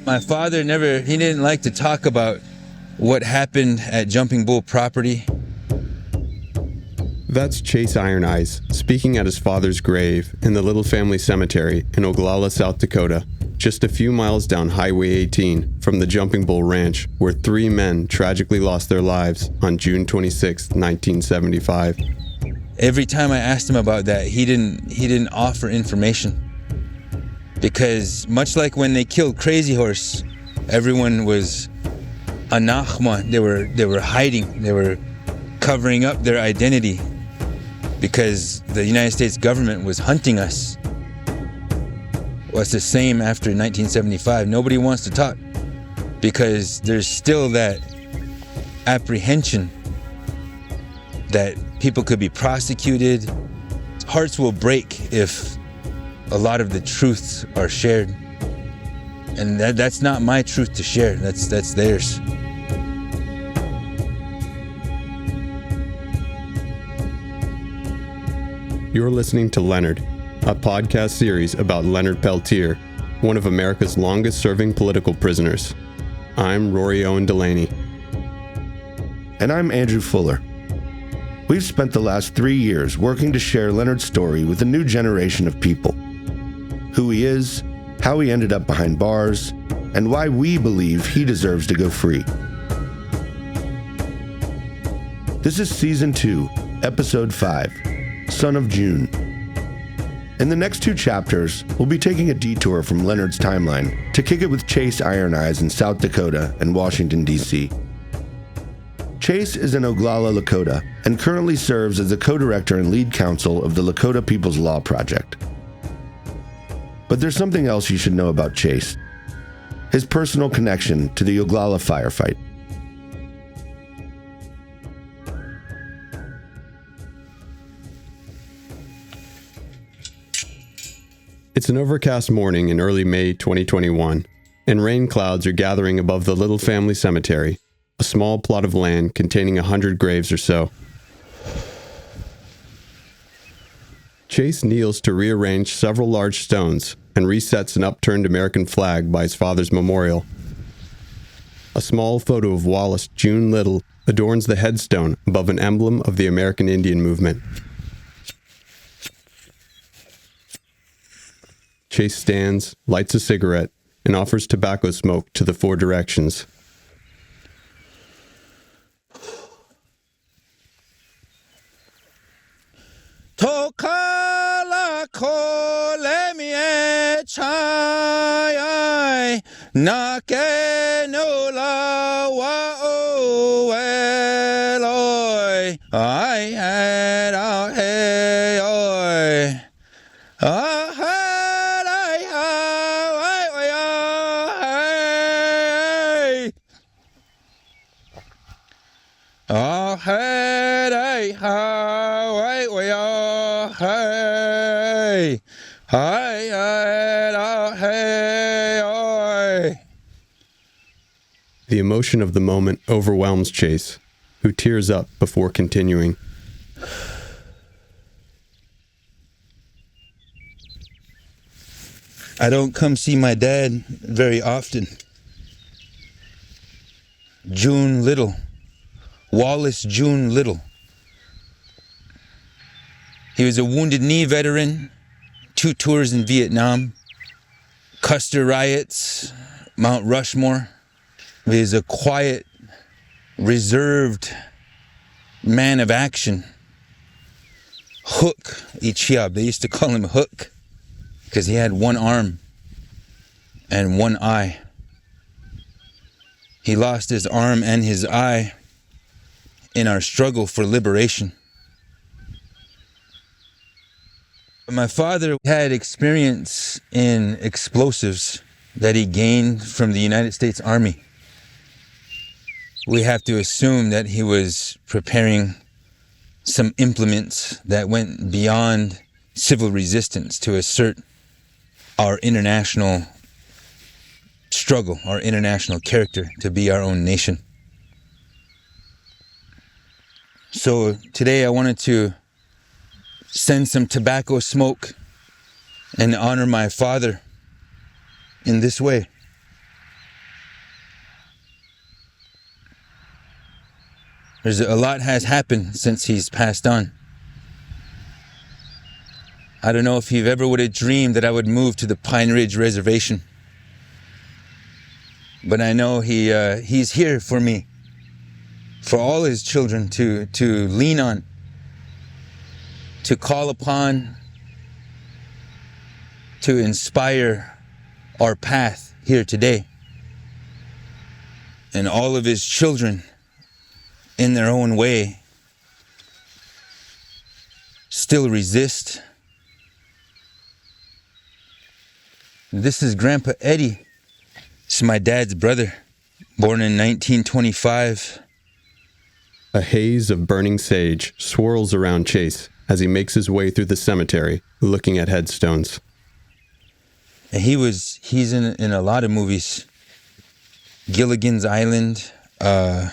My father he didn't like to talk about what happened at Jumping Bull property. That's Chase Iron Eyes speaking at his father's grave in the Little Family Cemetery in Oglala, South Dakota, just a few miles down Highway 18 from the Jumping Bull Ranch, where 3 men tragically lost their lives on June 26, 1975. Every time I asked him about that, he didn't offer information. Because much like when they killed Crazy Horse, everyone was anachma. They were hiding. They were covering up their identity because the United States government was hunting us. Well, it's the same after 1975. Nobody wants to talk because there's still that apprehension that people could be prosecuted. Hearts will break if a lot of the truths are shared. And that's not my truth to share. That's theirs. You're listening to Leonard, a podcast series about Leonard Peltier, one of America's longest-serving political prisoners. I'm Rory Owen Delaney. And I'm Andrew Fuller. We've spent the last 3 years working to share Leonard's story with a new generation of people. Who he is, how he ended up behind bars, and why we believe he deserves to go free. This is Season 2, Episode 5, Son of June. In the next 2 chapters, we'll be taking a detour from Leonard's timeline to kick it with Chase Iron Eyes in South Dakota and Washington, D.C. Chase is an Oglala Lakota and currently serves as the co-director and lead counsel of the Lakota People's Law Project. But there's something else you should know about Chase: his personal connection to the Oglala firefight. It's an overcast morning in early May 2021, and rain clouds are gathering above the Little Family Cemetery, a small plot of land containing 100 graves or so. Chase kneels to rearrange several large stones and resets an upturned American flag by his father's memorial. A small photo of Wallace June Little adorns the headstone above an emblem of the American Indian movement. Chase stands, lights a cigarette, and offers tobacco smoke to the 4 directions. Tokala kole mi e chai na ke no la wa o eloi I had out hey oi I had I had I hey, hey. The emotion of the moment overwhelms Chase, who tears up before continuing. I don't come see my dad very often. June Little. Wallace June Little. He was a Wounded Knee veteran, 2 tours in Vietnam, Custer riots, Mount Rushmore. He was a quiet, reserved man of action. Hook Ichiab, they used to call him Hook, because he had 1 arm and 1 eye. He lost his arm and his eye in our struggle for liberation. My father had experience in explosives that he gained from the United States Army. We have to assume that he was preparing some implements that went beyond civil resistance to assert our international struggle, our international character, to be our own nation. So today I wanted to send some tobacco smoke and honor my father in this way. There's a lot has happened since he's passed on. I don't know if he ever would have dreamed that I would move to the Pine Ridge Reservation. But I know he's here for me, for all his children to lean on, to call upon, to inspire our path here today. And all of his children, in their own way, still resist. This is Grandpa Eddie. This is my dad's brother, born in 1925. A haze of burning sage swirls around Chase as he makes his way through the cemetery, looking at headstones. And he's in a lot of movies. Gilligan's Island. I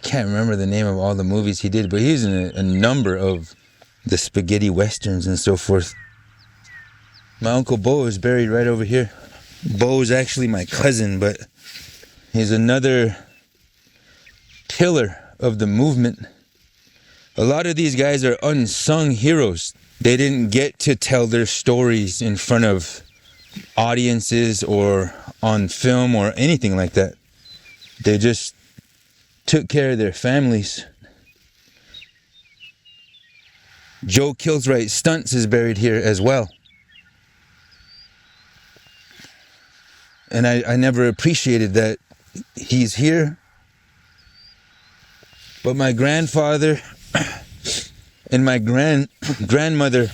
can't remember the name of all the movies he did, but he's in a number of the spaghetti westerns and so forth. My Uncle Bo is buried right over here. Bo is actually my cousin, but he's another pillar of the movement. A lot of these guys are unsung heroes. They didn't get to tell their stories in front of audiences or on film or anything like that. They just took care of their families. Joe Kills Right Stuntz is buried here as well. And I never appreciated that he's here. But my grandfather and my grandmother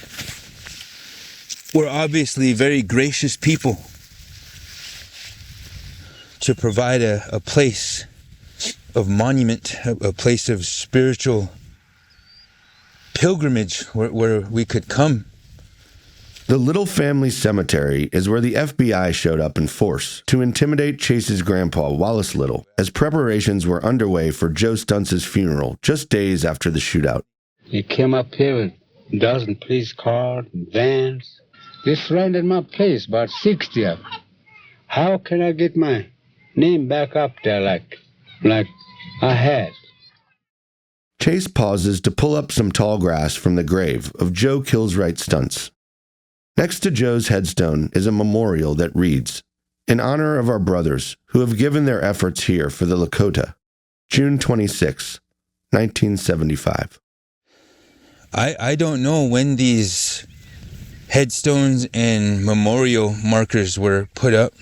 were obviously very gracious people to provide a place of monument, a place of spiritual pilgrimage where we could come. The Little Family Cemetery is where the FBI showed up in force to intimidate Chase's grandpa, Wallace Little, as preparations were underway for Joe Stuntz's funeral just days after the shootout. He came up here with a dozen police cars and vans. They surrounded my place, about 60 of them. How can I get my name back up there like I had? Chase pauses to pull up some tall grass from the grave of Joe Kills Right Stuntz. Next to Joe's headstone is a memorial that reads, "In honor of our brothers who have given their efforts here for the Lakota, June 26, 1975. I don't know when these headstones and memorial markers were put up,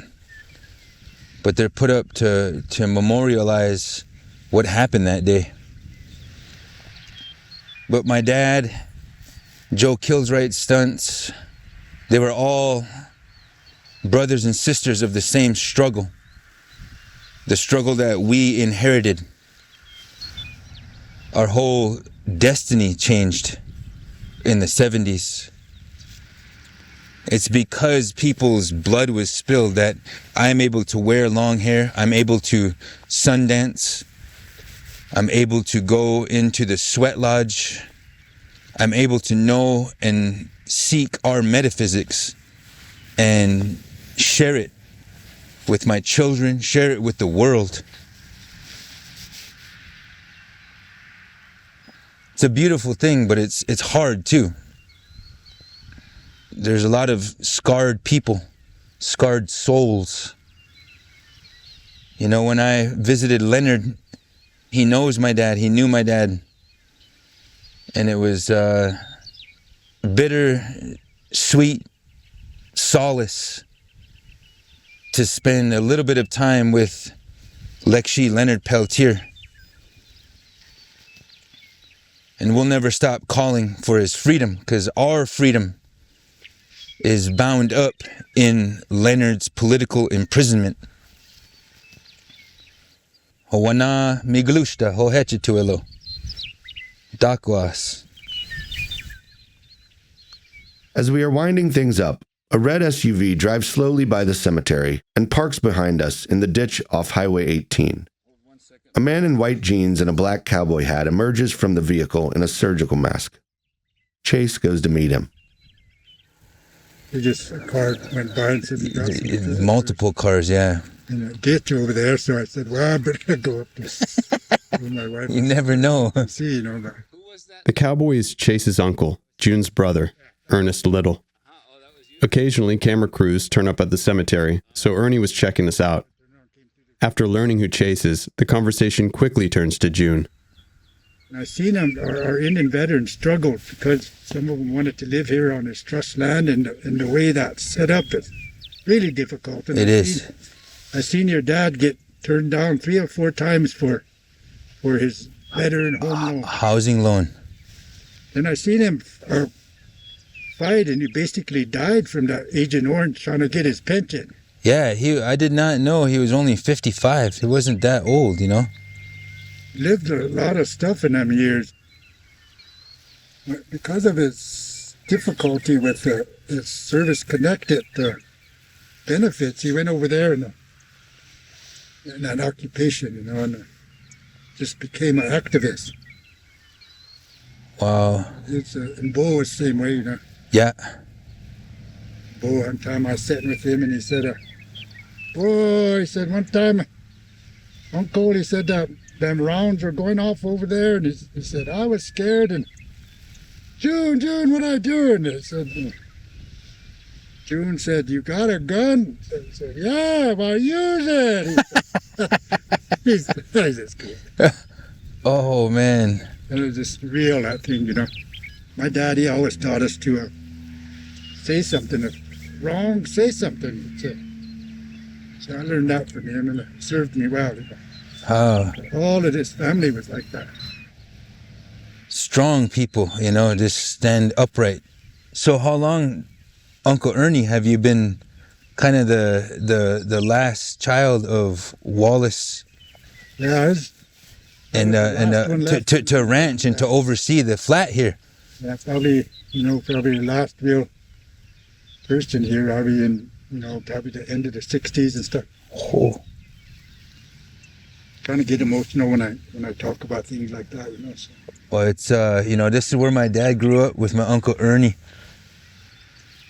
but they're put up to memorialize what happened that day. But my dad, Joe Kills Right Stuntz, they were all brothers and sisters of the same struggle. The struggle that we inherited. Our whole destiny changed in the 70s. It's because people's blood was spilled that I'm able to wear long hair. I'm able to sundance. I'm able to go into the sweat lodge. I'm able to know and seek our metaphysics and share it with my children, share it with the world. It's a beautiful thing, but it's hard too. There's a lot of scarred people, scarred souls. You know, when I visited Leonard, he knows my dad, he knew my dad. And it was bitter, sweet solace to spend a little bit of time with Lekshi Leonard Peltier. And we'll never stop calling for his freedom, because our freedom is bound up in Leonard's political imprisonment. Howana miglushta hohechituelo. Dakwas. As we are winding things up, a red SUV drives slowly by the cemetery and parks behind us in the ditch off Highway 18. A man in white jeans and a black cowboy hat emerges from the vehicle in a surgical mask. Chase goes to meet him. A car went by and said, Multiple cars, yeah. In a ditch over there, so I said, well, I better go up there. with my wife. You never know. See, but The cowboy is Chase's uncle, June's brother, Ernest Little. Occasionally, camera crews turn up at the cemetery, so Ernie was checking us out. After learning who Chase is, the conversation quickly turns to June. I seen them, our Indian veterans struggled because some of them wanted to live here on this trust land, and the way that's set up is really difficult. And It is. I seen your dad get turned down 3 or 4 times for his veteran home loan. Housing loan. Then I seen him fight, and he basically died from that Agent Orange trying to get his pension. Yeah, I did not know he was only 55. He wasn't that old, Lived a lot of stuff in them years. But because of his difficulty with his service-connected benefits, he went over there in that occupation, and just became an activist. Wow. And Bo was the same way, Yeah. Bo, one time I was sitting with him, and he said, Bo, he said, one time, Uncle, he said, them rounds were going off over there, and he said, I was scared, and June, what are you doing? I said, June said, you got a gun? I said, yeah, well, use it. He's just cool. Oh, man. And it was just real, that thing, My daddy always taught us to say something. If wrong, say something. So I learned that from him, and it served me well. Oh, All of his family was like that. strong people, just stand upright. So how long, Uncle Ernie, have you been kind of the last child of Wallace Yeah, to ranch and to oversee the flat here? yeah, probably the last real person here. Probably in, probably the end of the '60s and stuff. Oh. Kind of get emotional when I talk about things like that, So. Well, it's, this is where my dad grew up with my Uncle Ernie.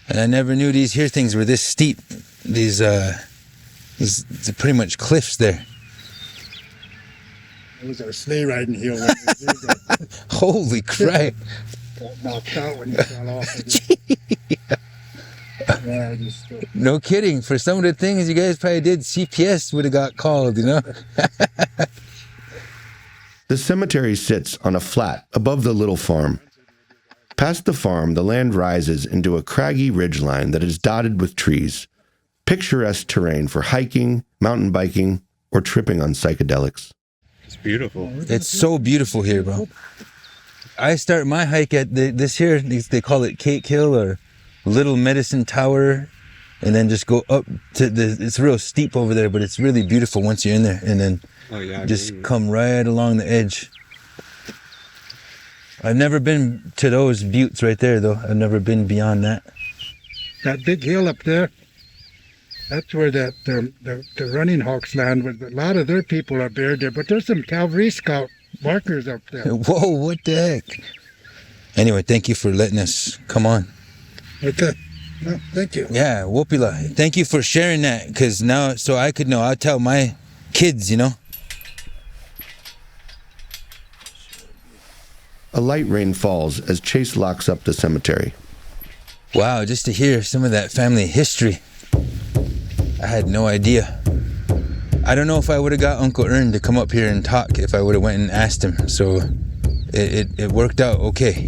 And I never knew these here things were this steep. These pretty much cliffs there. It was our sleigh riding hill. When we did that. Holy crap. Got knocked out when he fell off. Yeah, just... No kidding. For some of the things you guys probably did, CPS would have got called, The cemetery sits on a flat above the little farm. Past the farm, the land rises into a craggy ridgeline that is dotted with trees. Picturesque terrain for hiking, mountain biking, or tripping on psychedelics. It's beautiful. It's so beautiful here, bro. I start my hike at this here, they call it Cake Hill or Little Medicine Tower, and then just go up to it's real steep over there, but it's really beautiful once you're in there, and then just come right along the edge. I've never been to those buttes right there, though. I've never been beyond that. That big hill up there, that's where the Running Hawks land was. A lot of their people are buried there, but there's some Cavalry Scout markers up there. Whoa, what the heck? Anyway, thank you for letting us come on. Okay. Well, thank you. Yeah, Wopila. Thank you for sharing that, because now, so I could know, I'll tell my kids, A light rain falls as Chase locks up the cemetery. Wow, just to hear some of that family history. I had no idea. I don't know if I would have got Uncle Ern to come up here and talk if I would have went and asked him. So it worked out okay,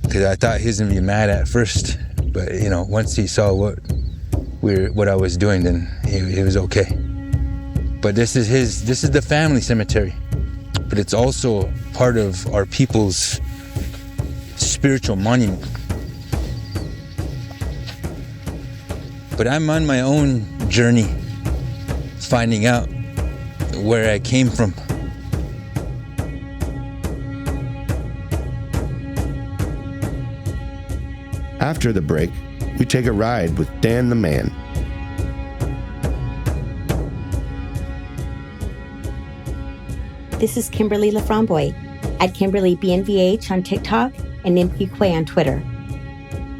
Because I thought he was gonna be mad at first, but once he saw what I was doing, then he was okay. But this is the family cemetery, but it's also part of our people's spiritual monument. But I'm on my own journey, finding out where I came from. After the break, we take a ride with Dan the Man. This is Kimberly Laframboy at Kimberly BNVH on TikTok and Nimpique on Twitter.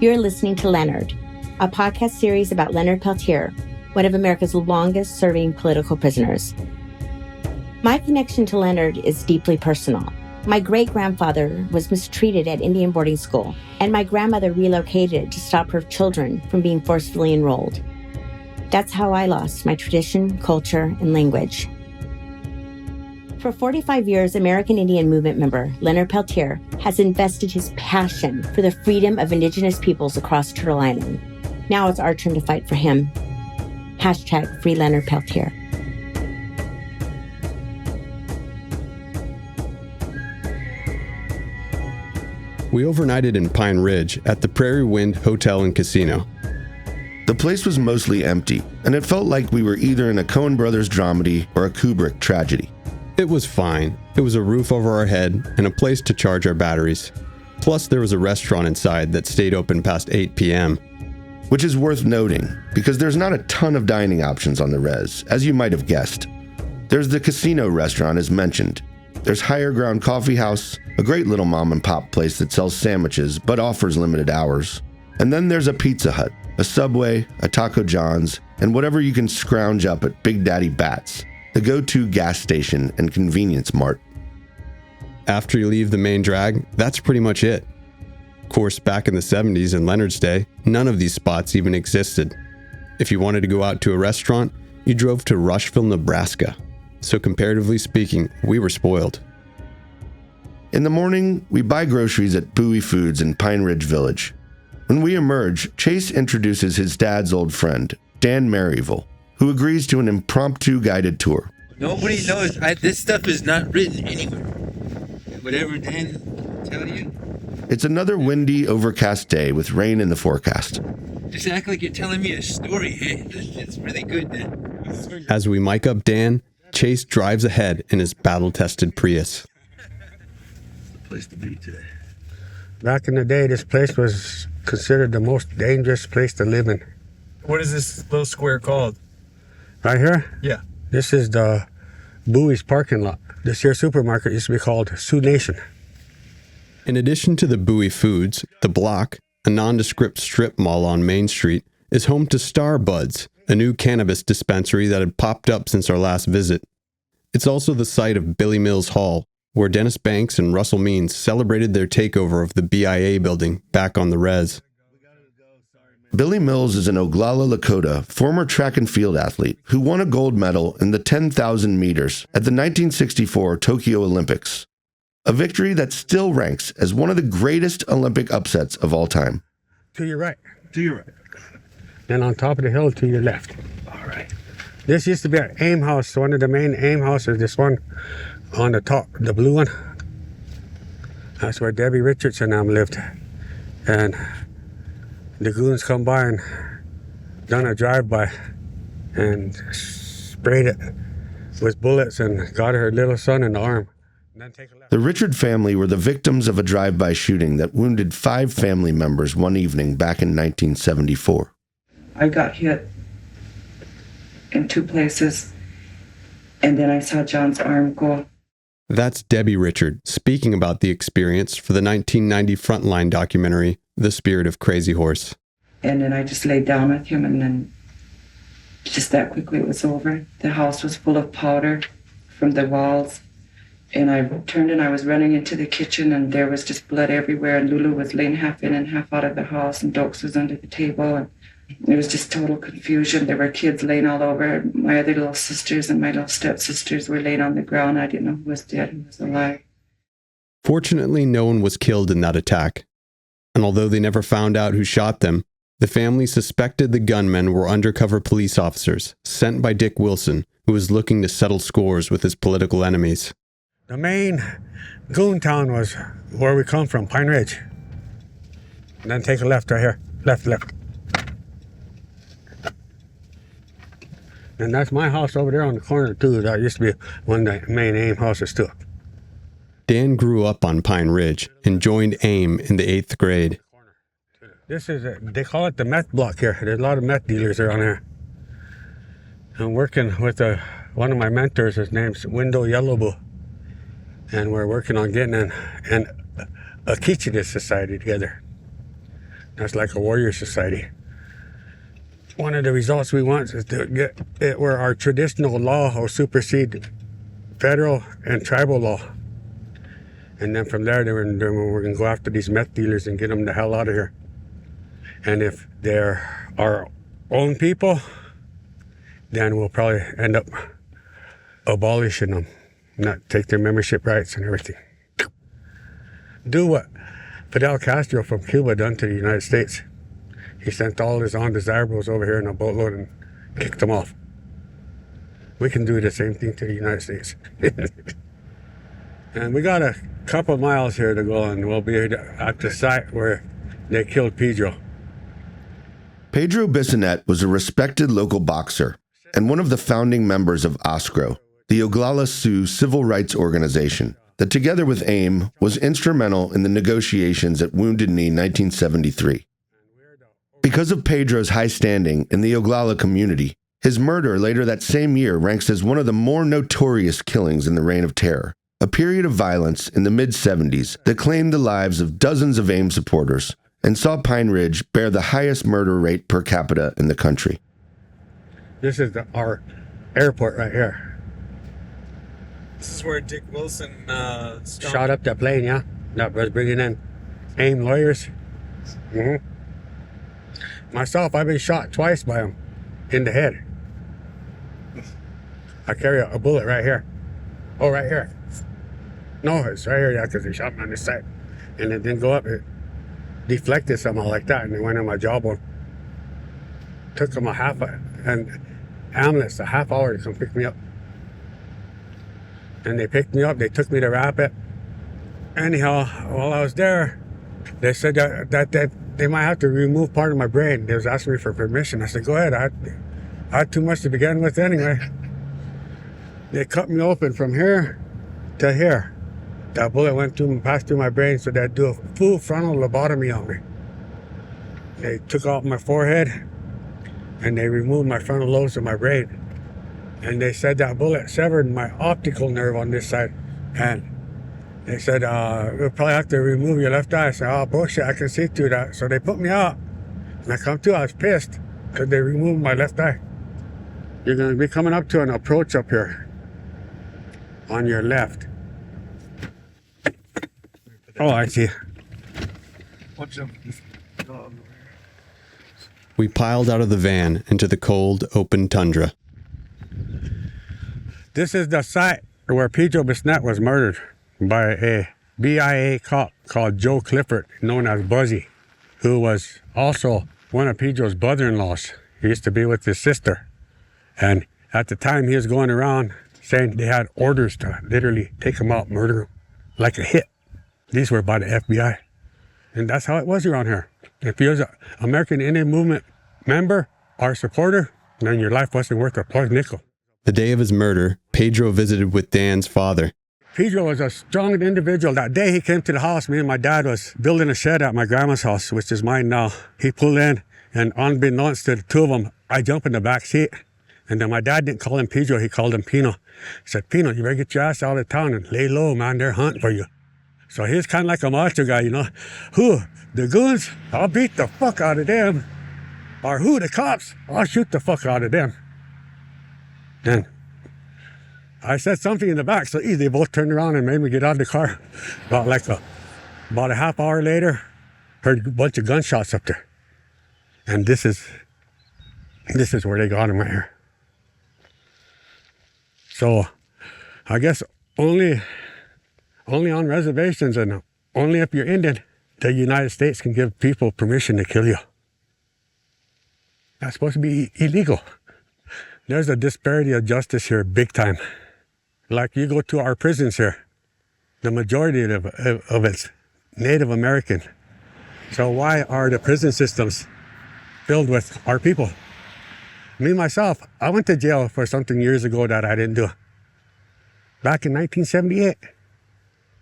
You're listening to Leonard, a podcast series about Leonard Peltier, one of America's longest-serving political prisoners. My connection to Leonard is deeply personal. My great-grandfather was mistreated at Indian boarding school, and my grandmother relocated to stop her children from being forcefully enrolled. That's how I lost my tradition, culture, and language. For 45 years, American Indian Movement member Leonard Peltier has invested his passion for the freedom of Indigenous peoples across Turtle Island. Now it's our turn to fight for him. #Free Leonard Peltier. We overnighted in Pine Ridge at the Prairie Wind Hotel and Casino. The place was mostly empty, and it felt like we were either in a Coen Brothers dramedy or a Kubrick tragedy. It was fine. It was a roof over our head and a place to charge our batteries. Plus, there was a restaurant inside that stayed open past 8 p.m. Which is worth noting, because there's not a ton of dining options on the res, as you might have guessed. There's the casino restaurant as mentioned. There's Higher Ground Coffee House, a great little mom and pop place that sells sandwiches but offers limited hours. And then there's a Pizza Hut, a Subway, a Taco John's, and whatever you can scrounge up at Big Daddy Bat's, the go-to gas station and convenience mart. After you leave the main drag, that's pretty much it. Of course, back in the 70s and Leonard's day, none of these spots even existed. If you wanted to go out to a restaurant, you drove to Rushville, Nebraska. So comparatively speaking, we were spoiled. In the morning, we buy groceries at Bowie Foods in Pine Ridge Village. When we emerge, Chase introduces his dad's old friend, Dan Merrival, who agrees to an impromptu guided tour. Nobody knows. This stuff is not written anywhere. Whatever Dan tell you. It's another windy, overcast day with rain in the forecast. Just act like you're telling me a story, hey? It's really good, Dan. As we mic up Dan, Chase drives ahead in his battle-tested Prius. Place to be today. Back in the day, this place was considered the most dangerous place to live in. What is this little square called? Right here? Yeah. This is the Bowie's parking lot. This here supermarket used to be called Sioux Nation. In addition to the Bowie Foods, the block, a nondescript strip mall on Main Street, is home to Star Buds, a new cannabis dispensary that had popped up since our last visit. It's also the site of Billy Mills Hall, where Dennis Banks and Russell Means celebrated their takeover of the BIA building back on the res. Billy Mills is an Oglala Lakota, former track and field athlete who won a gold medal in the 10,000 meters at the 1964 Tokyo Olympics, a victory that still ranks as one of the greatest Olympic upsets of all time. To your right. To your right. Then on top of the hill to your left. All right. This used to be an aim house. One of the main aim houses, this one on the top, the blue one. That's where Debbie Richards and them lived. And the goons come by and done a drive-by and sprayed it with bullets and got her little son in the arm. And then take a left. The Richard family were the victims of a drive-by shooting that wounded 5 family members one evening back in 1974. I got hit in 2 places, and then I saw John's arm go. That's Debbie Richard speaking about the experience for the 1990 Frontline documentary, The Spirit of Crazy Horse. And then I just laid down with him, and then just that quickly it was over. The house was full of powder from the walls, and I turned and I was running into the kitchen, and there was just blood everywhere, and Lulu was laying half in and half out of the house, and Dokes was under the table, and it was just total confusion. There were kids laying all over. My other little sisters and my little stepsisters were laying on the ground. I didn't know who was dead, who was alive. Fortunately, no one was killed in that attack. And although they never found out who shot them, the family suspected the gunmen were undercover police officers sent by Dick Wilson, who was looking to settle scores with his political enemies. The main goon town was where we come from, Pine Ridge. And then take a left right here. Left. And that's my house over there on the corner, too. That used to be one of the main AIM houses, too. Dan grew up on Pine Ridge and joined AIM in the 8th grade. This is, they call it the meth block here. There's a lot of meth dealers around here. I'm working with one of my mentors. His name's Window Yellowboo. And we're working on getting a Kichida society together. That's like a warrior society. One of the results we want is to get it where our traditional law will supersede federal and tribal law. And then from there, we're going to go after these meth dealers and get them the hell out of here. And if they're our own people, then we'll probably end up abolishing them, not take their membership rights and everything. Do what Fidel Castro from Cuba done to the United States. He sent all his undesirables over here in a boatload and kicked them off. We can do the same thing to the United States. And we got a couple miles here to go, and we'll be at the site where they killed Pedro. Pedro Bissonette was a respected local boxer and one of the founding members of OSCRO, the Oglala Sioux civil rights organization that, together with AIM, was instrumental in the negotiations at Wounded Knee 1973. Because of Pedro's high standing in the Oglala community, his murder later that same year ranks as one of the more notorious killings in the Reign of Terror, a period of violence in the mid-70s that claimed the lives of dozens of AIM supporters and saw Pine Ridge bear the highest murder rate per capita in the country. This is our airport right here. This is where Dick Wilson Shot up that plane, yeah? That was bringing in AIM lawyers. Myself, I've been shot twice by him in the head. I carry a bullet right here. Oh, right here. No, it's right here, yeah, because they shot me on this side. And it didn't go up. It deflected somehow like that, and it went in my jawbone. Took them a half hour to come pick me up. And they picked me up, they took me to Rapid. Anyhow, while I was there, they said that they might have to remove part of my brain. They was asking me for permission. I said, go ahead, I had too much to begin with anyway. They cut me open from here to here. That bullet passed through my brain, so they'd do a full frontal lobotomy on me. They took off my forehead, and they removed my frontal lobes of my brain. And they said that bullet severed my optical nerve on this side. And they said, we'll probably have to remove your left eye. I said, oh, bullshit, I can see through that. So they put me out. And I come to, I was pissed, because they removed my left eye. You're going to be coming up to an approach up here on your left. Oh, I see. We piled out of the van into the cold, open tundra. This is the site where Pedro Bissonette was murdered by a BIA cop called Joe Clifford, known as Buzzy, who was also one of Pedro's brother-in-laws. He used to be with his sister. And at the time, he was going around saying they had orders to literally take him out, murder him, like a hit. These were by the FBI. And that's how it was around here. If you was an American Indian Movement member or supporter, then your life wasn't worth a plug nickel. The day of his murder, Pedro visited with Dan's father. Pedro was a strong individual. That day he came to the house, me and my dad was building a shed at my grandma's house, which is mine now. He pulled in, and unbeknownst to the two of them, I jumped in the back seat. And then my dad didn't call him Pedro, he called him Pino. He said, Pino, you better get your ass out of town and lay low, man, they're hunting for you. So he's kind of like a macho guy, you know. Who? The goons? I'll beat the fuck out of them. Or who? The cops? I'll shoot the fuck out of them. And I said something in the back, so they both turned around and made me get out of the car. About a half hour later, heard a bunch of gunshots up there. And this is where they got him right here. So I guess only on reservations and only if you're Indian, the United States can give people permission to kill you. That's supposed to be illegal. There's a disparity of justice here big time. Like you go to our prisons here, the majority of it's Native American. So why are the prison systems filled with our people? Me, myself, I went to jail for something years ago that I didn't do. Back in 1978.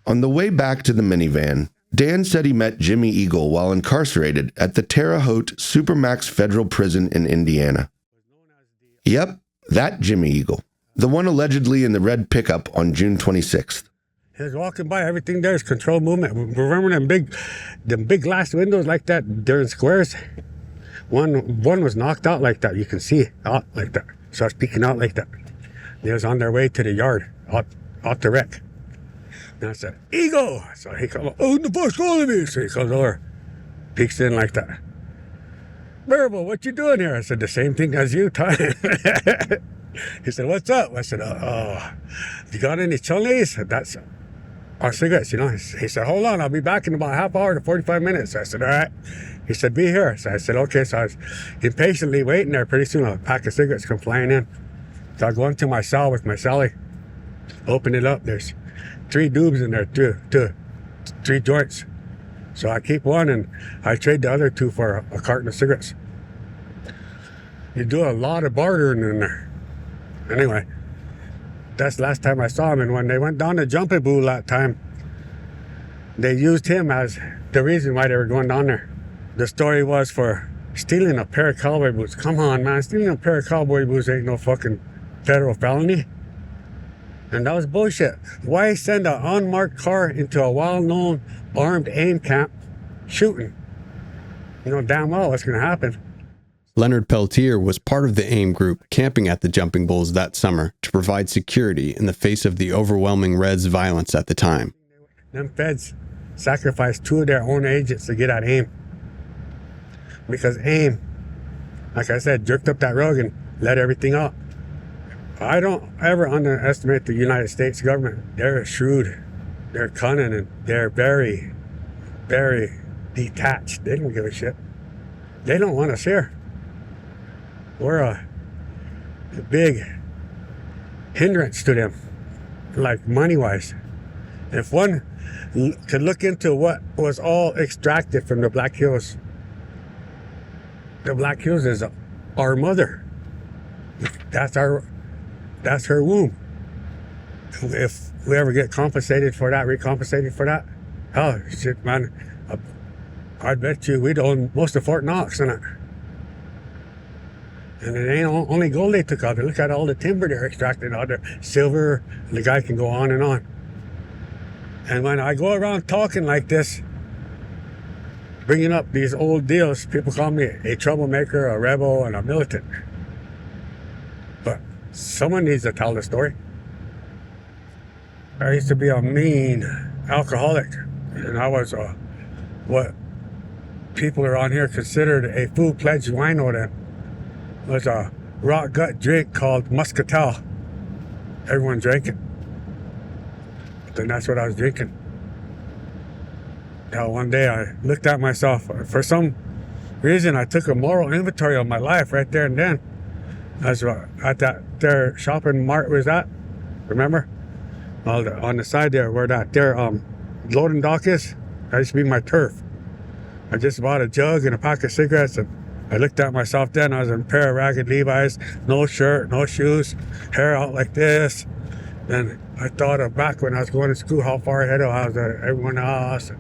On the way back to the minivan, Dan said he met Jimmy Eagle while incarcerated at the Terre Haute Supermax Federal Prison in Indiana. Yep, that Jimmy Eagle, the one allegedly in the red pickup on June 26th. He was walking by, everything there is controlled movement. Remember them big glass windows like that during squares? One was knocked out like that. You can see it out like that. So I was peeking out like that. They was on their way to the yard, out out the wreck. And I said, Ego! So he comes, oh, the fuck's calling me? So he comes over, peeks in like that. Merrival, what you doing here? I said, the same thing as you, Ty. He said, what's up? I said, you got any chunlies? That's our cigarettes, you know. He said, hold on, I'll be back in about half hour to 45 minutes. I said, all right. He said, be here. So I said, okay. So I was impatiently waiting there. Pretty soon a pack of cigarettes come flying in. So I go into my cell with my cellie, open it up. There's 3 doobs in there, three joints. So I keep one and I trade the other 2 for a carton of cigarettes. You do a lot of bartering in there. Anyway, that's the last time I saw him. And when they went down to Jumping Boo that time, they used him as the reason why they were going down there. The story was for stealing a pair of cowboy boots. Come on, man, stealing a pair of cowboy boots ain't no fucking federal felony. And that was bullshit. Why send an unmarked car into a well-known armed AIM camp shooting? You know damn well what's going to happen. Leonard Peltier was part of the AIM group camping at the Jumping Bulls that summer to provide security in the face of the overwhelming Reds' violence at the time. Them feds sacrificed 2 of their own agents to get at AIM. Because AIM, like I said, jerked up that rug and let everything out. I don't ever underestimate the United States government. They're shrewd, they're cunning, and they're very, very detached. They don't give a shit. They don't want us here. We're a big hindrance to them, like money-wise. If one could look into what was all extracted from the Black Hills is our mother. That's her womb. If we ever get recompensated for that, oh shit, man, I bet you we'd own most of Fort Knox in it. And it ain't only gold they took out there. Look at all the timber they're extracting out there. Silver, and the guy can go on and on. And when I go around talking like this, bringing up these old deals, people call me a troublemaker, a rebel, and a militant. But someone needs to tell the story. I used to be a mean alcoholic, and I was what people around here considered a full-fledged wino then. It was a rock gut drink called Muscatel. Everyone drank it. But then that's what I was drinking. Now one day I looked at myself. For some reason I took a moral inventory of my life right there and then. I was at that there shopping mart was at. Remember? On the side there where that there loading dock is. That used to be my turf. I just bought a jug and a pack of cigarettes, and I looked at myself then. I was in a pair of ragged Levi's, no shirt, no shoes, hair out like this. Then I thought of back when I was going to school, how far ahead I was of everyone else,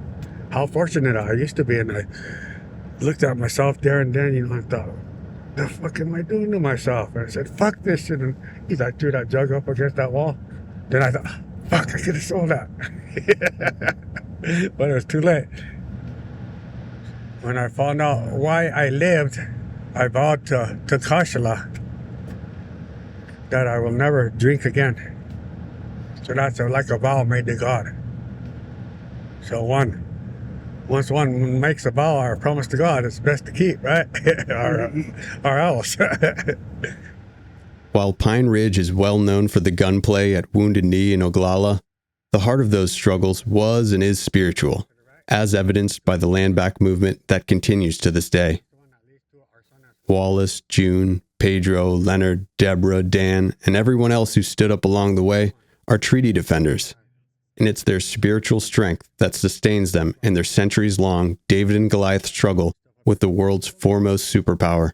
how fortunate I used to be. And I looked at myself there and then, I thought, what the fuck am I doing to myself? And I said, fuck this shit. And I threw that jug up against that wall. Then I thought, fuck, I could have sold that. But it was too late. When I found out why I lived, I vowed to Kashala that I will never drink again. So that's like a vow made to God. So once one makes a vow or a promise to God, it's best to keep, right? or else. While Pine Ridge is well known for the gunplay at Wounded Knee in Oglala, the heart of those struggles was and is spiritual, as evidenced by the land back movement that continues to this day. Wallace, June, Pedro, Leonard, Deborah, Dan, and everyone else who stood up along the way are treaty defenders, and it's their spiritual strength that sustains them in their centuries-long David and Goliath struggle with the world's foremost superpower.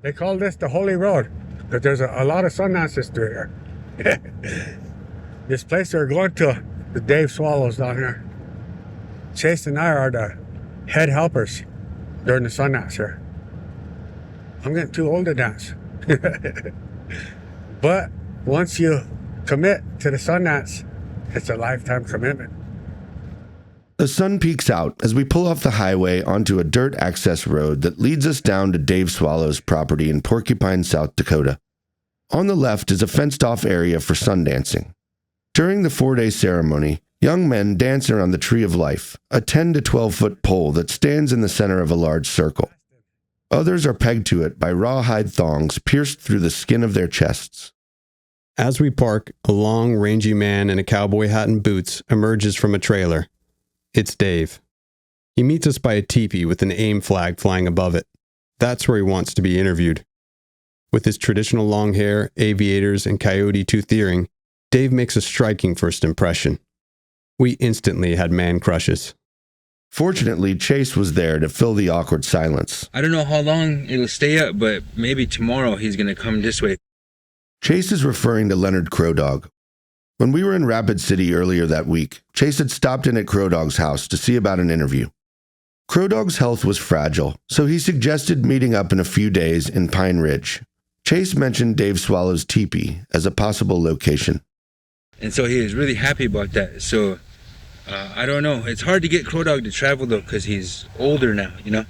They call this the Holy Road, because there's a lot of Sundances through here. This place we're going to, the Dave Swallows down here. Chase and I are the head helpers during the Sundance here. I'm getting too old to dance. But once you commit to the Sundance, it's a lifetime commitment. The sun peeks out as we pull off the highway onto a dirt access road that leads us down to Dave Swallow's property in Porcupine, South Dakota. On the left is a fenced-off area for sundancing. During the 4-day ceremony, young men dance around the Tree of Life, a 10 to 12-foot pole that stands in the center of a large circle. Others are pegged to it by rawhide thongs pierced through the skin of their chests. As we park, a long, rangy man in a cowboy hat and boots emerges from a trailer. It's Dave. He meets us by a teepee with an AIM flag flying above it. That's where he wants to be interviewed. With his traditional long hair, aviators, and coyote tooth earring, Dave makes a striking first impression. We instantly had man crushes. Fortunately, Chase was there to fill the awkward silence. I don't know how long it'll stay up, but maybe tomorrow he's gonna come this way. Chase is referring to Leonard Crow Dog. When we were in Rapid City earlier that week, Chase had stopped in at Crow Dog's house to see about an interview. Crow Dog's health was fragile, so he suggested meeting up in a few days in Pine Ridge. Chase mentioned Dave Swallow's teepee as a possible location. And so he was really happy about that. So, I don't know. It's hard to get Crow Dog to travel, though, because he's older now, you know?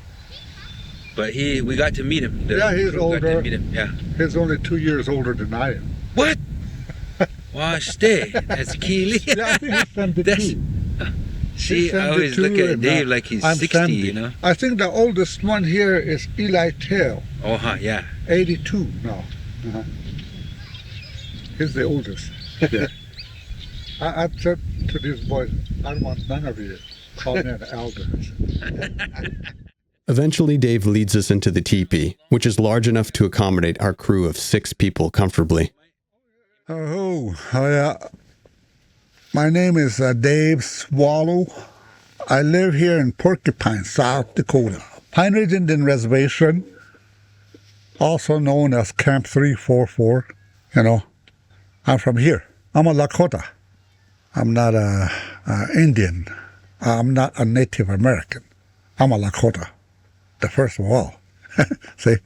But we got to meet him. Yeah, he's older. Got to meet him. Yeah. He's only 2 years older than I am. What? Wow, stay. That's Keely. Yeah, I think he's 72. See, I always look at Dave like he's 60, 70. you know? I think the oldest one here is Eli Tail. Oh, yeah. 82 now. He's the oldest. Yeah. I said to these boys, I don't want none of you. Call me an elder. Eventually, Dave leads us into the teepee, which is large enough to accommodate our crew of 6 people comfortably. Oh, yeah. My name is Dave Swallow. I live here in Porcupine, South Dakota. Pine Ridge Indian Reservation, also known as Camp 344. You know, I'm from here. I'm a Lakota. I'm not a Indian. I'm not a Native American. I'm a Lakota, the first of all. See?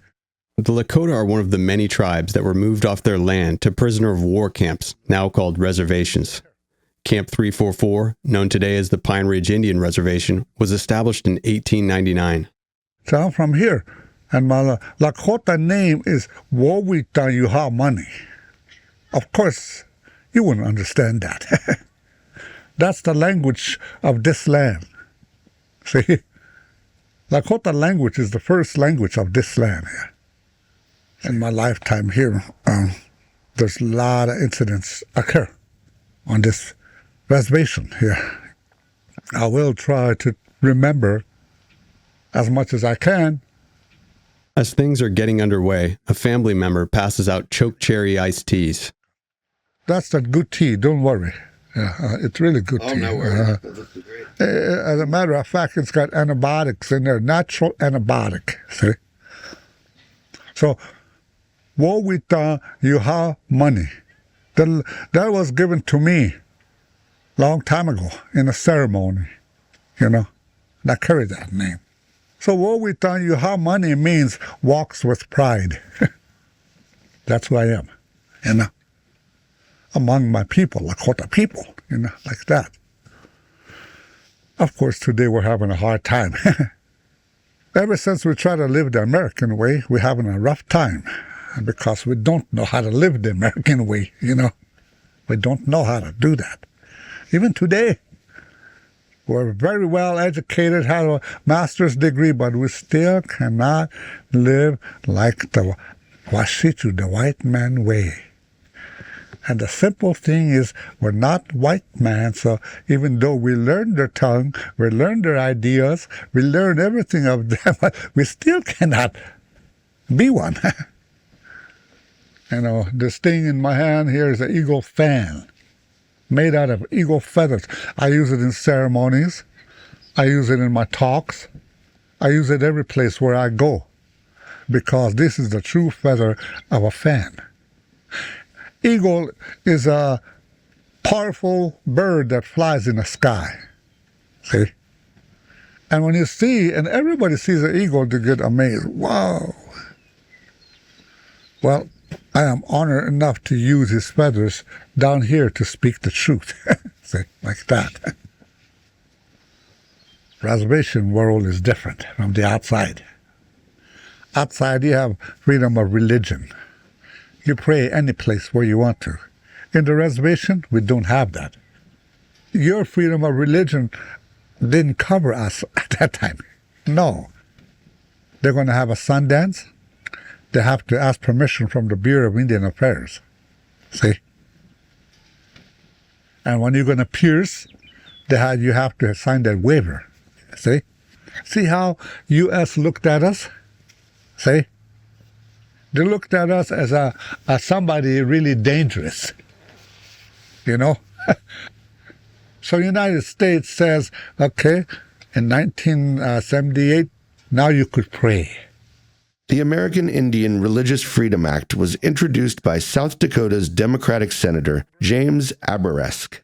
The Lakota are one of the many tribes that were moved off their land to prisoner of war camps, now called reservations. Camp 344, known today as the Pine Ridge Indian Reservation, was established in 1899. So I'm from here, and my Lakota name is Wowita Yuha Money. Of course, you wouldn't understand that. That's the language of this land. See? Lakota language is the first language of this land. In my lifetime here, there's a lot of incidents occur on this reservation here. I will try to remember as much as I can. As things are getting underway, a family member passes out choke cherry iced teas. That's that good tea, don't worry. Yeah, it's really good tea. no worries. As a matter of fact, it's got antibiotics in there, natural antibiotic. See? So, Wowita Yuha Money. That was given to me long time ago in a ceremony, you know. And I carry that name. So Wowita Yuha Money means walks with pride. That's who I am, you know. Among my people, Lakota people, you know, like that. Of course, today we're having a hard time. Ever since we try to live the American way, we're having a rough time because we don't know how to live the American way, you know. We don't know how to do that. Even today, we're very well educated, have a master's degree, but we still cannot live like the Washitu, the white man way. And the simple thing is, we're not white man, so even though we learn their tongue, we learn their ideas, we learn everything of them, we still cannot be one. You know, this thing in my hand here is an eagle fan, made out of eagle feathers. I use it in ceremonies. I use it in my talks. I use it every place where I go, because this is the true feather of a fan. Eagle is a powerful bird that flies in the sky. See? And when you see, and everybody sees an eagle, they get amazed. Wow. Well, I am honored enough to use his feathers down here to speak the truth. See, like that. Reservation world is different from the outside. Outside, you have freedom of religion. You pray any place where you want to. In the reservation, we don't have that. Your freedom of religion didn't cover us at that time. No. They're going to have a Sundance. They have to ask permission from the Bureau of Indian Affairs. See? And when you're going to pierce, you have to sign that waiver. See? See how U.S. looked at us? See? They looked at us as somebody really dangerous. You know? So United States says, okay, in 1978, now you could pray. The American Indian Religious Freedom Act was introduced by South Dakota's Democratic Senator James Aberesk.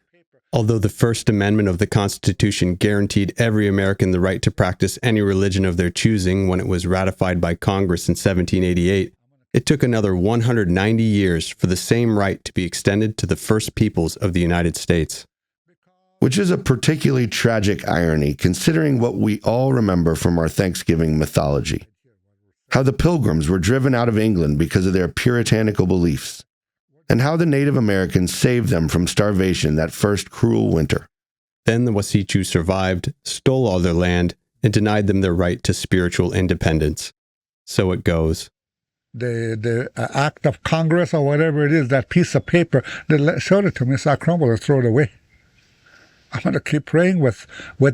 Although the First Amendment of the Constitution guaranteed every American the right to practice any religion of their choosing when it was ratified by Congress in 1788, it took another 190 years for the same right to be extended to the first peoples of the United States. Which is a particularly tragic irony considering what we all remember from our Thanksgiving mythology. How the Pilgrims were driven out of England because of their puritanical beliefs, and how the Native Americans saved them from starvation that first cruel winter. Then the Wasichu survived, stole all their land, and denied them their right to spiritual independence. So it goes. The act of Congress or whatever it is, that piece of paper, they showed it to me, so I crumbled and threw it away. I'm going to keep praying with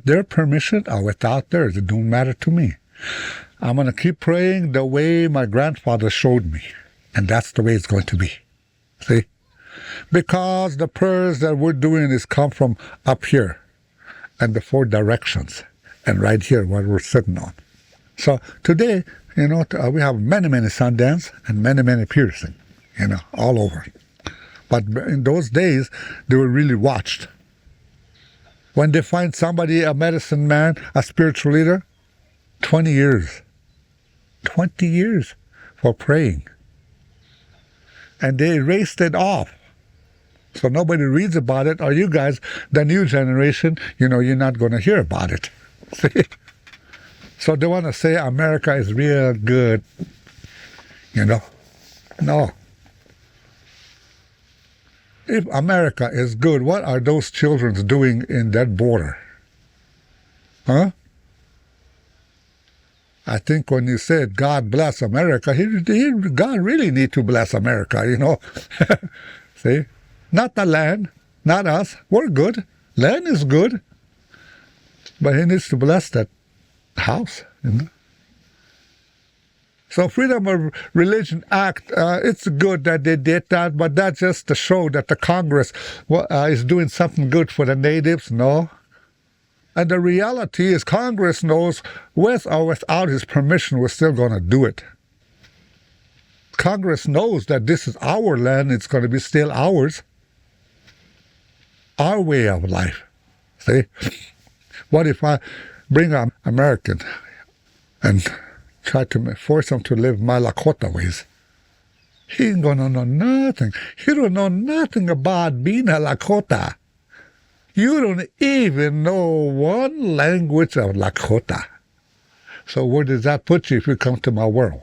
their permission or without theirs. It don't matter to me. I'm going to keep praying the way my grandfather showed me. And that's the way it's going to be. See? Because the prayers that we're doing is come from up here and the four directions and right here what we're sitting on. So today, we have many Sundance and many piercing, all over. But in those days, they were really watched. When they find somebody, a medicine man, a spiritual leader, 20 years. 20 years for praying. And they erased it off. So nobody reads about it, or you guys, the new generation, you're not going to hear about it. See? So they want to say America is real good. No. If America is good, what are those children doing in that border? Huh? I think when you said God bless America, God really need to bless America, See? Not the land, not us. We're good. Land is good. But he needs to bless that house, So Freedom of Religion Act, it's good that they did that, but that's just to show that the Congress is doing something good for the natives, no? And the reality is Congress knows with or without his permission, we're still going to do it. Congress knows that this is our land, it's going to be still ours. Our way of life. See? What if I bring an American and try to force him to live my Lakota ways? He ain't going to know nothing. He don't know nothing about being a Lakota. You don't even know one language of Lakota. So where does that put you if you come to my world?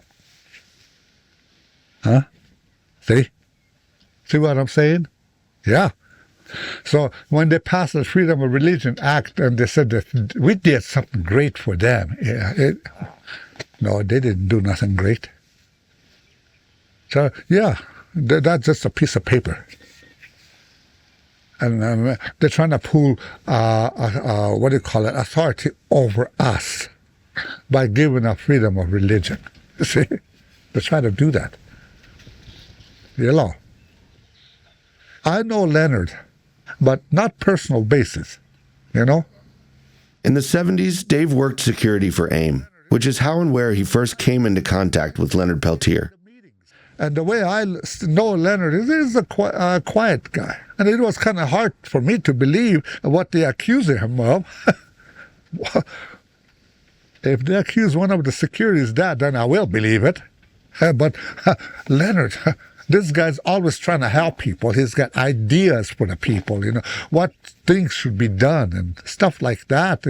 Huh? See? See what I'm saying? Yeah. So when they passed the Freedom of Religion Act and they said that we did something great for them, no, they didn't do nothing great. So, yeah, that's just a piece of paper. And they're trying to pull, authority over us by giving us freedom of religion. See? They're trying to do that. I know Leonard, but not personal basis, In the 70s, Dave worked security for AIM, which is how and where he first came into contact with Leonard Peltier. And the way I know Leonard is he's a quiet guy. And it was kind of hard for me to believe what they accused him of. If they accuse one of the security's that, then I will believe it. But Leonard, this guy's always trying to help people. He's got ideas for the people, what things should be done and stuff like that,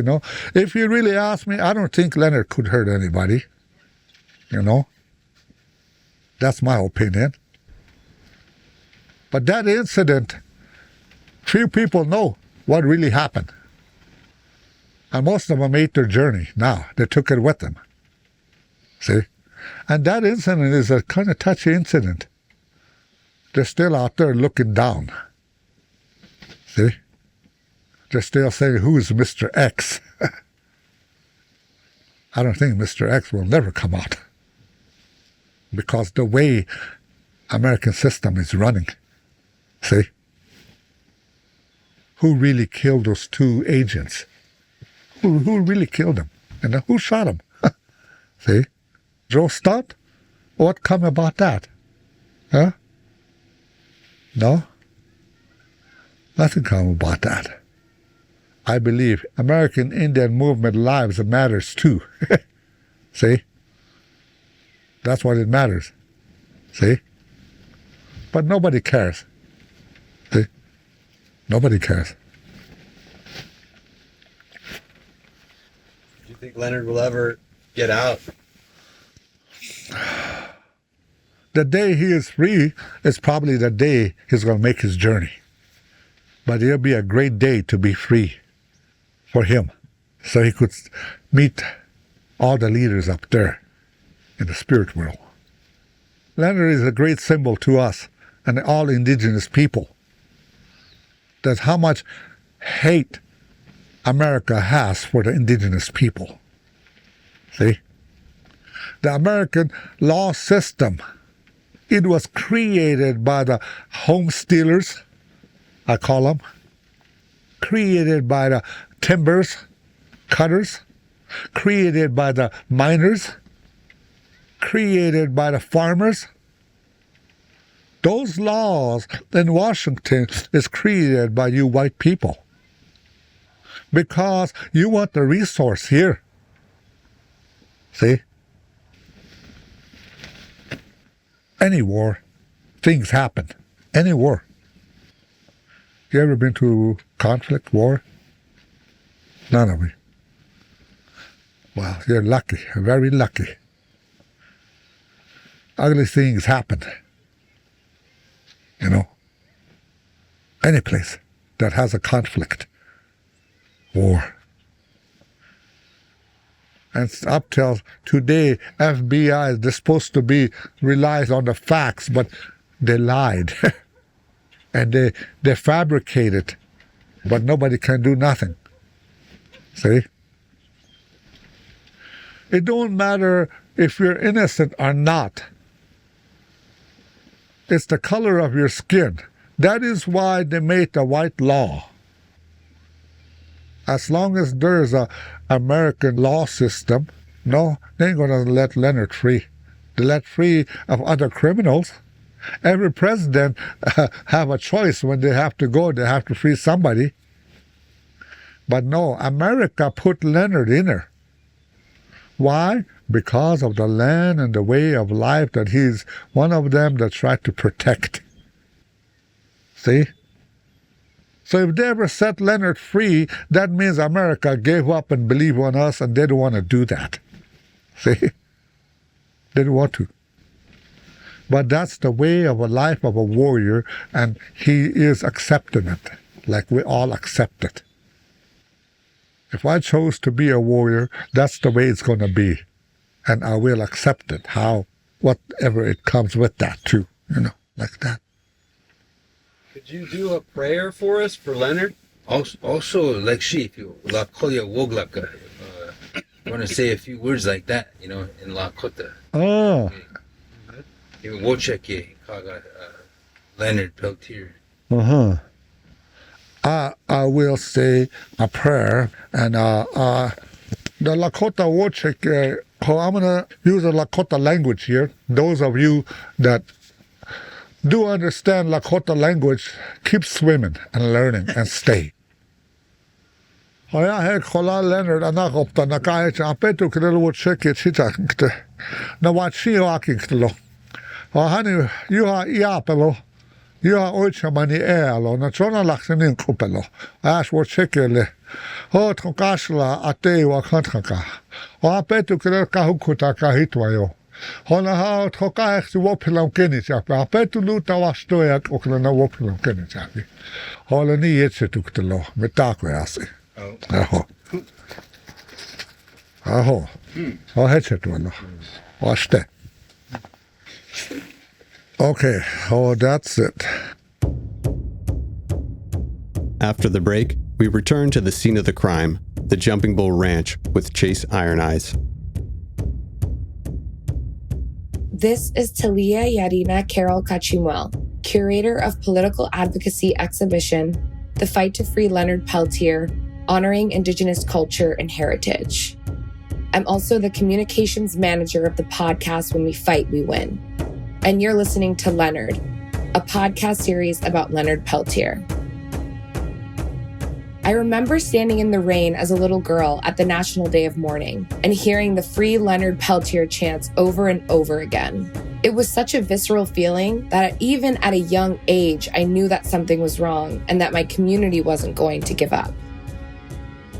If you really ask me, I don't think Leonard could hurt anybody, That's my opinion. But that incident, few people know what really happened. And most of them made their journey now. They took it with them. See? And that incident is a kind of touchy incident. They're still out there looking down. See? They're still saying, who's Mr. X? I don't think Mr. X will never come out. Because the way American system is running. See? Who really killed those two agents? Who really killed them? And who shot them? See? Joe Stunt? What come about that? Huh? No? Nothing come about that. I believe American Indian movement lives matters too. See? That's what it matters. See? But nobody cares. See? Nobody cares. Do you think Leonard will ever get out? The day he is free is probably the day he's going to make his journey. But it'll be a great day to be free for him. So he could meet all the leaders up there in the spirit world. Leonard is a great symbol to us and all indigenous people. That's how much hate America has for the indigenous people. See? The American law system, it was created by the home stealers, I call them, created by the timbers, cutters, created by the miners, created by the farmers. Those laws in Washington is created by you white people because you want the resource here. See? Any war, things happen. Any war. You ever been to conflict, war? None of you. Well, you're lucky, very lucky. Ugly things happen. You know, any place that has a conflict, war. And up till today, FBI, they're supposed to be relies on the facts, but they lied. And they fabricated, but nobody can do nothing. See? It don't matter if you're innocent or not. It's the color of your skin. That is why they made the white law. As long as there's a American law system, no, they ain't gonna let Leonard free. They let free of other criminals. Every president have a choice when they have to go. They have to free somebody. But no, America put Leonard in there. Why? Because of the land and the way of life that he's one of them that tried to protect. See? So if they ever set Leonard free, that means America gave up and believed on us, and they don't want to do that. See? They don't want to. But that's the way of a life of a warrior, and he is accepting it, like we all accept it. If I chose to be a warrior, that's the way it's going to be. And I will accept it, whatever it comes with that too, like that. Could you do a prayer for us, for Leonard? Also like if you Oglala Lakota, I want to say a few words like that, in Lakota. Oh. Even Wocheke, Leonard Peltier. Uh-huh. I will say a prayer, and the Lakota Wocheke, I'm going to use the Lakota language here. Those of you that do understand Lakota language, keep swimming and learning and stay. Leonard, you are ocha mani elo na chona laxenin kupelo ash wo chekele ho tokashla ate wa kantaka o apetu kre ka hukuta ka hitwayo Hola toka ek wopilam kenitsapi. Apetulu tawastoyak oklana wopilam kenitsapi. Hola ni yetsetuktelo metakweasi. Aho. Oh hetsetuelo. Waste. Okay, that's it. After the break, we return to the scene of the crime, the Jumping Bull Ranch, with Chase Iron Eyes. This is Talia Yarina Carol Cachimuel, curator of political advocacy exhibition, The Fight to Free Leonard Peltier, Honoring Indigenous Culture and Heritage. I'm also the communications manager of the podcast When We Fight, We Win. And you're listening to Leonard, a podcast series about Leonard Peltier. I remember standing in the rain as a little girl at the National Day of Mourning and hearing the Free Leonard Peltier chants over and over again. It was such a visceral feeling that even at a young age, I knew that something was wrong and that my community wasn't going to give up.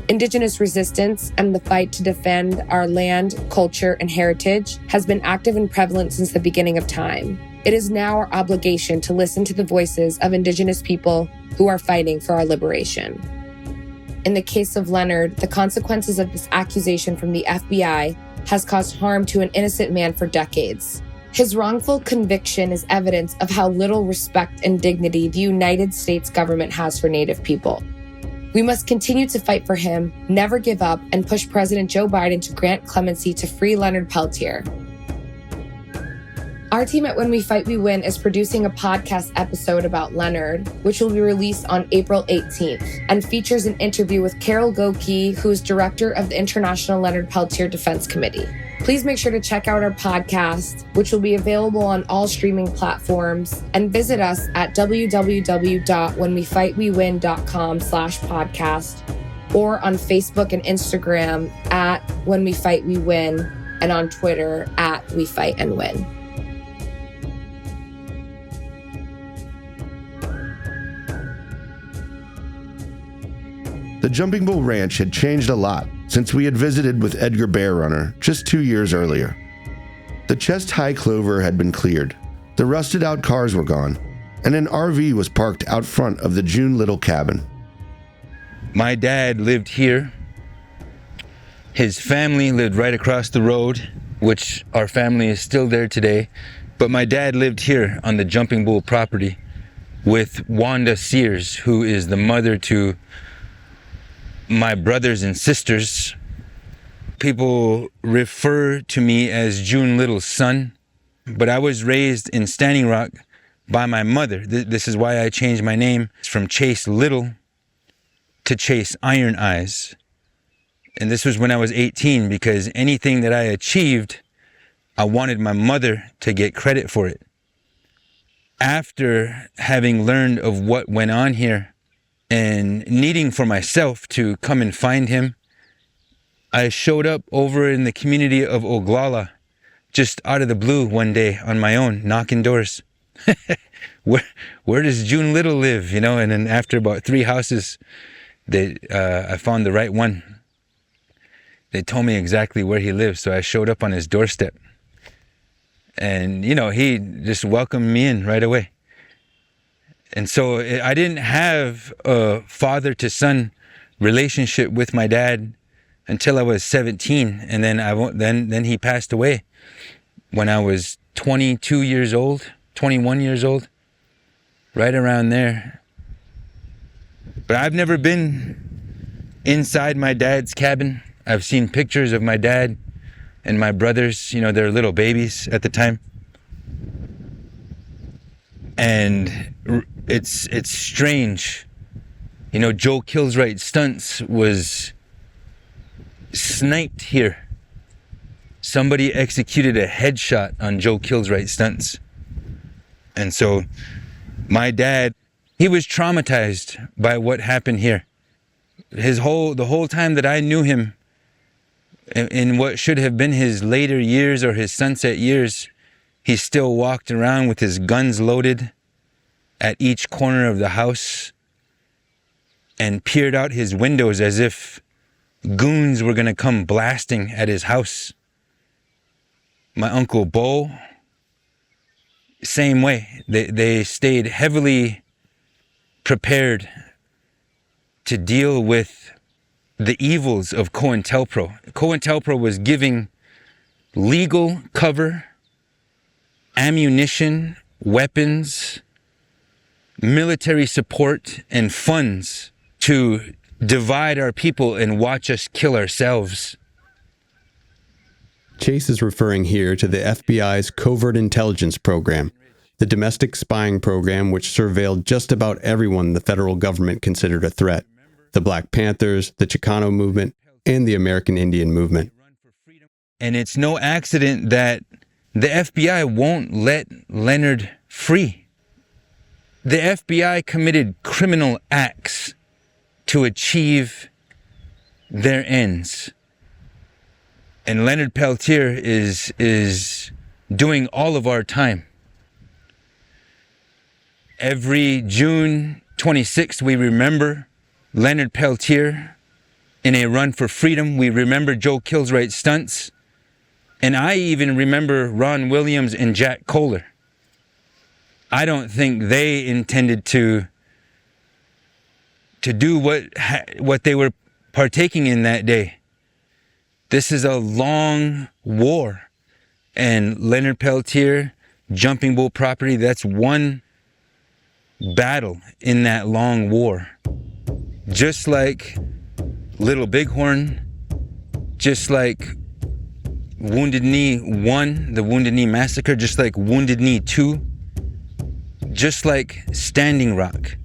Indigenous resistance and the fight to defend our land, culture, and heritage has been active and prevalent since the beginning of time. It is now our obligation to listen to the voices of Indigenous people who are fighting for our liberation. In the case of Leonard, the consequences of this accusation from the FBI has caused harm to an innocent man for decades. His wrongful conviction is evidence of how little respect and dignity the United States government has for Native people. We must continue to fight for him, never give up, and push President Joe Biden to grant clemency to free Leonard Peltier. Our team at When We Fight, We Win is producing a podcast episode about Leonard, which will be released on April 18th, and features an interview with Carol Goki, who is director of the International Leonard Peltier Defense Committee. Please make sure to check out our podcast, which will be available on all streaming platforms, and visit us at www.whenwefightwewin.com/podcast, or on Facebook and Instagram at When We Fight, We Win, and on Twitter at We Fight and Win. The Jumping Bull Ranch had changed a lot since we had visited with Edgar Bear Runner just 2 years earlier. The chest-high clover had been cleared, the rusted-out cars were gone, and an RV was parked out front of the June Little cabin. My dad lived here. His family lived right across the road, which our family is still there today. But my dad lived here on the Jumping Bull property with Wanda Sears, who is the mother to my brothers and sisters. People refer to me as June Little's son, but I was raised in Standing Rock by my mother. This is why I changed my name from Chase Little to Chase Iron Eyes. And this was when I was 18, because anything that I achieved, I wanted my mother to get credit for it. After having learned of what went on here and needing for myself to come and find him, I showed up over in the community of Oglala, just out of the blue one day on my own, knocking doors. Where does June Little live? You know, and then after about 3 houses, I found the right one. They told me exactly where he lived, so I showed up on his doorstep. And, you know, he just welcomed me in right away. And so I didn't have a father-to-son relationship with my dad until I was 17. And then he passed away when I was 22 years old, 21 years old, right around there. But I've never been inside my dad's cabin. I've seen pictures of my dad and my brothers, you know, they're little babies at the time. And it's strange. You know, Joe Kills Right Stuntz was sniped here. Somebody executed a headshot on Joe Kills Right Stuntz. And so my dad, he was traumatized by what happened here. The whole time that I knew him, in what should have been his later years or his sunset years, he still walked around with his guns loaded at each corner of the house and peered out his windows as if goons were going to come blasting at his house. My Uncle Bo, same way. They stayed heavily prepared to deal with the evils of COINTELPRO. COINTELPRO was giving legal cover, ammunition, weapons, military support, and funds to divide our people and watch us kill ourselves. Chase is referring here to the FBI's Covert Intelligence Program, the domestic spying program which surveilled just about everyone the federal government considered a threat: the Black Panthers, the Chicano movement, and the American Indian movement. And it's no accident that the FBI won't let Leonard free. The FBI committed criminal acts to achieve their ends. And Leonard Peltier is doing all of our time. Every June 26th, we remember Leonard Peltier in a run for freedom. We remember Joe Kills Right Stuntz. And I even remember Ron Williams and Jack Kohler. I don't think they intended to do what they were partaking in that day. This is a long war. And Leonard Peltier, Jumping Bull property, that's one battle in that long war. Just like Little Bighorn, just like Wounded Knee 1, the Wounded Knee Massacre, just like Wounded Knee 2, just like Standing Rock.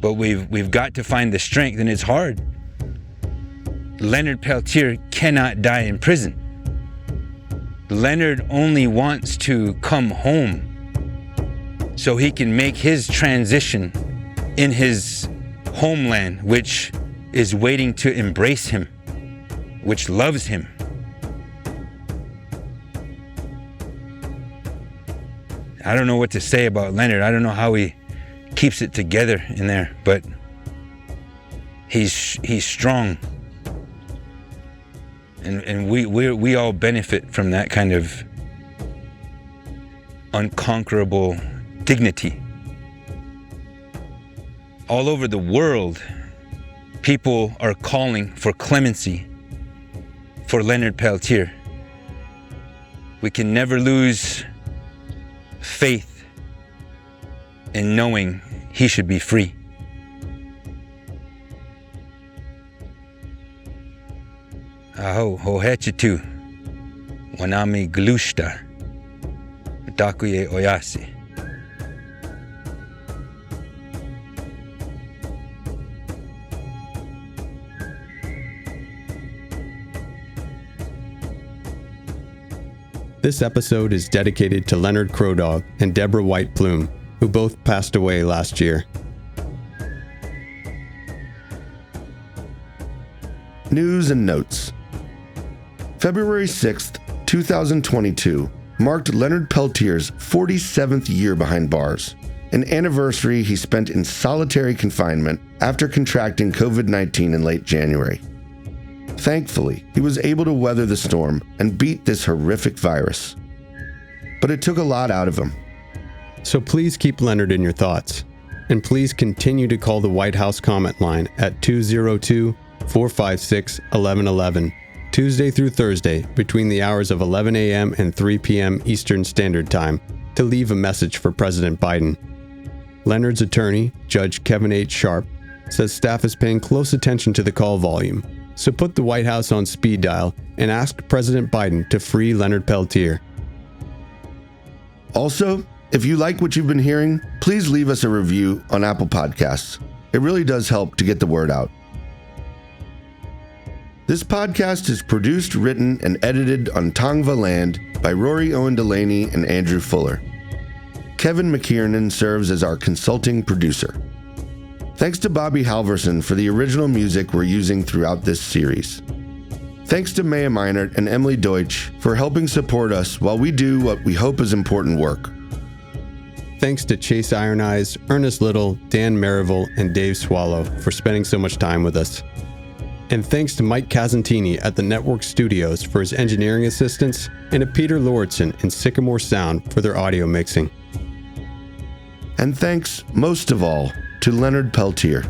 But we've got to find the strength, and it's hard. Leonard Peltier cannot die in prison. Leonard only wants to come home so he can make his transition in his homeland, which is waiting to embrace him, which loves him. I don't know what to say about Leonard. I don't know how he keeps it together in there, but he's strong. And we all benefit from that kind of unconquerable dignity. All over the world, people are calling for clemency for Leonard Peltier. We can never lose faith in knowing he should be free. Aho hohechitu wanami glushta dakuye oyasi. This episode is dedicated to Leonard Crowdog and Deborah White Plume, who both passed away last year. News and notes. February 6th, 2022 marked Leonard Peltier's 47th year behind bars, an anniversary he spent in solitary confinement after contracting COVID-19 in late January. Thankfully, he was able to weather the storm and beat this horrific virus. But it took a lot out of him. So please keep Leonard in your thoughts. And please continue to call the White House comment line at 202-456-1111, Tuesday through Thursday, between the hours of 11 a.m. and 3 p.m. Eastern Standard Time, to leave a message for President Biden. Leonard's attorney, Judge Kevin H. Sharp, says staff is paying close attention to the call volume. So put the White House on speed dial and ask President Biden to free Leonard Peltier. Also, if you like what you've been hearing, please leave us a review on Apple Podcasts. It really does help to get the word out. This podcast is produced, written, and edited on Tongva land by Rory Owen Delaney and Andrew Fuller. Kevin McKiernan serves as our consulting producer. Thanks to Bobby Halverson for the original music we're using throughout this series. Thanks to Maya Meinert and Emily Deutsch for helping support us while we do what we hope is important work. Thanks to Chase Iron Eyes, Ernest Little, Dan Merrival, and Dave Swallow for spending so much time with us. And thanks to Mike Casantini at the Network Studios for his engineering assistance, and to Peter Lauritsen and Sycamore Sound for their audio mixing. And thanks, most of all, to Leonard Peltier.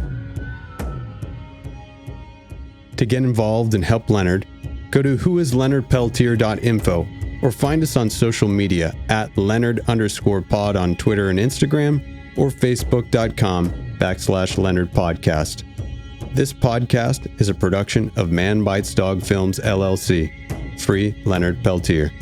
To get involved and help Leonard, go to whoisleonardpeltier.info or find us on social media at Leonard_pod on Twitter and Instagram or Facebook.com/Leonard Podcast. This podcast is a production of Man Bites Dog Films, LLC. Free Leonard Peltier.